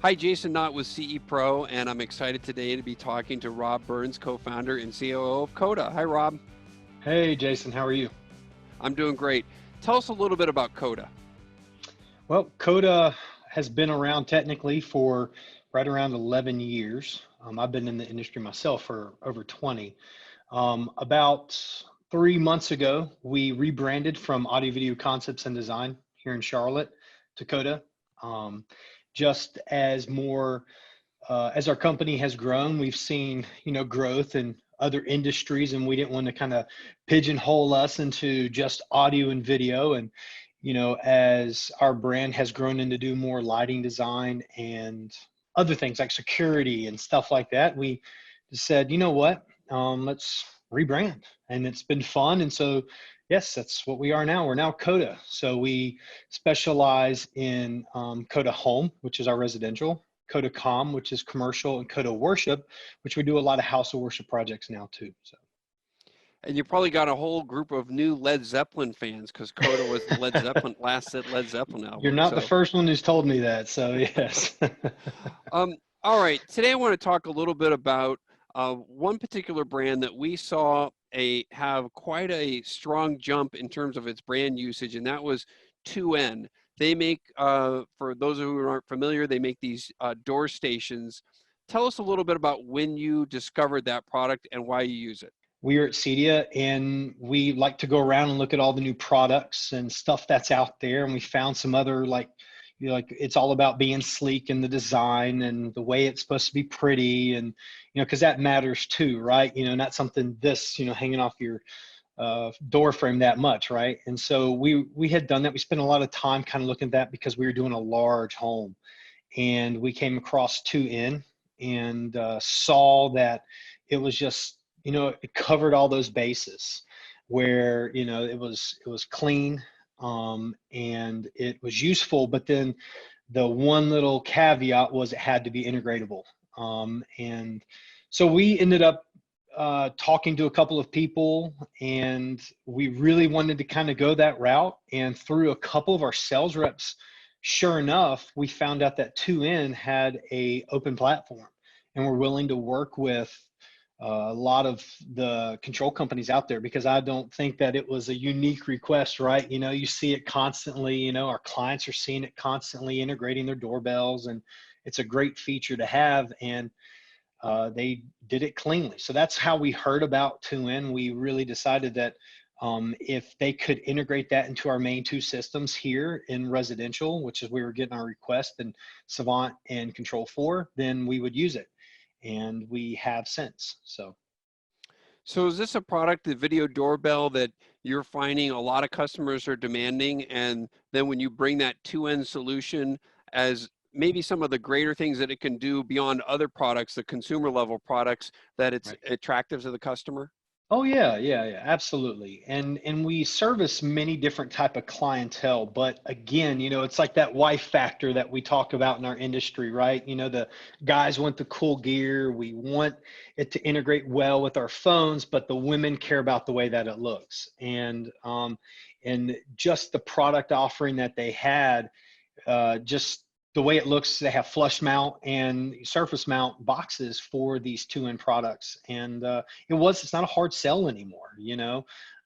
Hi, Jason Knott with CE Pro, and I'm excited today to be talking to Rob Burns, co-founder and COO of Coda. Hi, Rob. Hey, Jason, how are you? I'm doing great. Tell us a little bit about Coda. Well, Coda has been around technically for right around 11 years. I've been in the industry myself for over 20. About 3 months ago, we rebranded from Audio Video Concepts and Design here in Charlotte to Coda. Um, just as more as our company has grown, we've seen, growth in other industries, and we didn't want to kind of pigeonhole us into just audio and video. And, as our brand has grown into do more lighting design and other things like security and stuff like that, we said, you know what, let's rebrand. And it's been fun. And so, yes, that's what we are now. We're now Coda. So we specialize in Coda Home, which is our residential, Coda Com, which is commercial, and Coda Worship, which we do a lot of house of worship projects now too. So. And you probably got a whole group of new Led Zeppelin fans because Coda was the last Led Zeppelin You're album. not the first one who's told me that, so yes. All right. Today I want to talk a little bit about one particular brand that we saw have quite a strong jump in terms of its brand usage, and that was 2N. They make, for those who aren't familiar, they make these door stations. Tell us a little bit about when you discovered that product and why you use it. We are at CEDIA, and we like to go around and look at all the new products and stuff that's out there. And we found some other like it's all about being sleek in the design and the way it's supposed to be pretty, and because that matters too, right? Not something this hanging off your door frame that much, right? And so we had done that. We spent a lot of time kind of looking at that because we were doing a large home, and we came across 2N and saw that it was just it covered all those bases where it was clean, and it was useful, but then the one little caveat was it had to be integratable. And so we ended up talking to a couple of people, and we really wanted to kind of go that route. And through a couple of our sales reps, sure enough, we found out that 2N had a open platform and we're willing to work with a lot of the control companies out there, because I don't think that it was a unique request, right? You see it constantly, our clients are seeing it constantly integrating their doorbells, and it's a great feature to have. And they did it cleanly. So that's how we heard about 2N. We really decided that if they could integrate that into our main two systems here in residential, which is we were getting our request and Savant and Control 4, then we would use it. And we have since. So is this a product, the video doorbell, that you're finding a lot of customers are demanding, and then when you bring that 2N solution as maybe some of the greater things that it can do beyond other products, the consumer level products, that it's Right. attractive to the customer? Oh yeah, absolutely. And we service many different type of clientele, but again, it's like that wife factor that we talk about in our industry, right? The guys want the cool gear. We want it to integrate well with our phones, but the women care about the way that it looks. And just the product offering that they had, just the way it looks, they have flush mount and surface mount boxes for these 2N products. And it's not a hard sell anymore.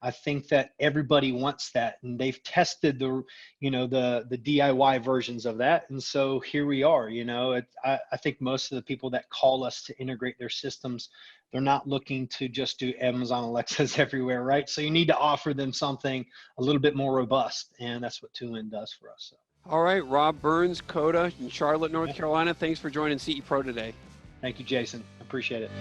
I think that everybody wants that, and they've tested the DIY versions of that. And so here we are. I think most of the people that call us to integrate their systems, they're not looking to just do Amazon Alexas everywhere, right? So you need to offer them something a little bit more robust, and that's what 2N does for us. So. All right, Rob Burns, Coda in Charlotte, North Yeah. Carolina. Thanks for joining CE Pro today. Thank you, Jason. Appreciate it.